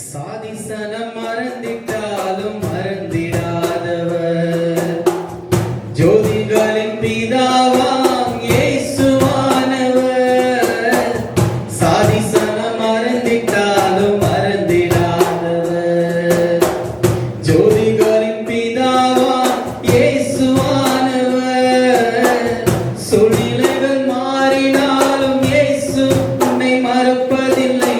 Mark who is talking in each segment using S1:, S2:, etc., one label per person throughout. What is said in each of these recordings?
S1: சாதிசனம் மறந்திட்டாலும் மறந்திடாதவர் ஜோதிகளின் பிதாவாம் இயேசுவானவர். சாதிசனம் மறந்திட்டாலும் மறந்திடாதவர் ஜோதிகளின் பிதாவாம் இயேசுவானவர். சூழ்நிலைகள் மாறினாலும் இயேசு உன்னை மறப்பதில்லை.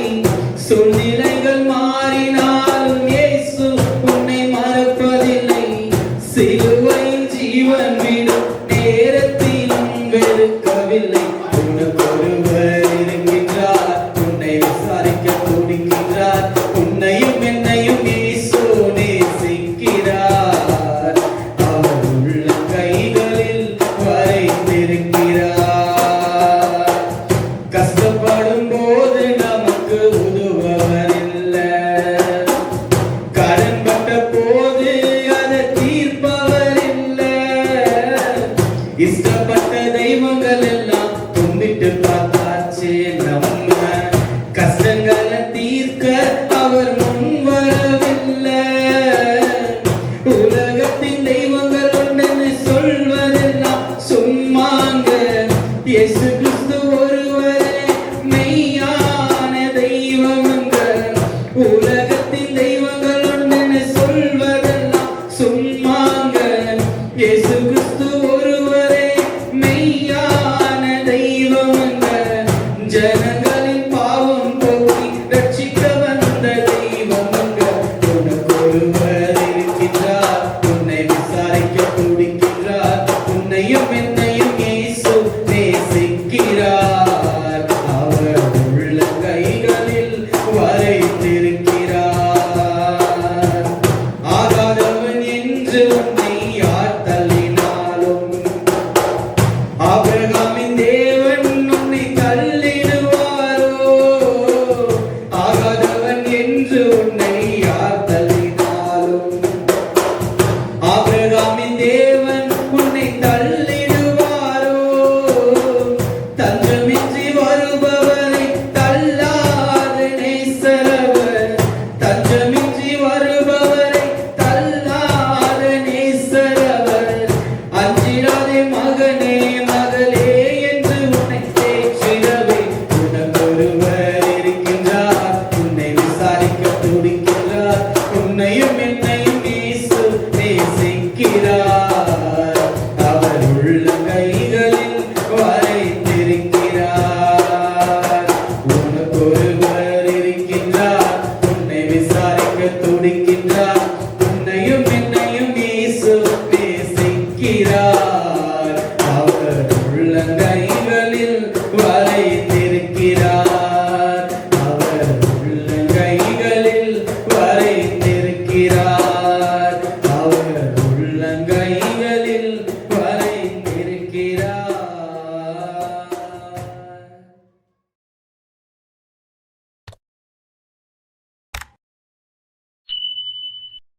S1: சூழ்நிலைகள் மாறினாலும் இயேசு உன்னை மறப்பதில்லை. சிலுவையில் ஜீவன் விடும் நேரத்திலும் வெறுக்கவில்லை. உனக்கொருவர் இருக்கின்றார், உன்னை விசாரிக்க துடிக்கின்றார். உன்னையும் என்னையும் இயேசு நேசிக்கிறார். அவர் உள்ள கைகளில் வரைந்திருக்கிறார். கஷ்டப்படும் போது நமக்கு உதவுவர் இல்லை. கடன் பட்ட போது அதை தீர்ப்பவர் இல்லை. இஷ்டப்பட்ட தெய்வங்கள் எல்லாம் கும்பிட்டு பார்த்தாச்சு. நம்ம கஷ்டங்களை தீர்க்க அவர் முன் வரவில்லை. உலகத்தின் தெய்வங்கள் ஒன்று சொல்வதெல்லாம் சும்மாங்க. இயேசு கிறிஸ்து ஒருவரே மெய்யான தெய்வமங்க. உலகத்தின் தெய்வங்கள் ஒன்று சொல்வதெல்லாம் சும்மாங்க. இயேசு கிறிஸ்து ஒருவரே மெய்யான தெய்வமங்க. ஜன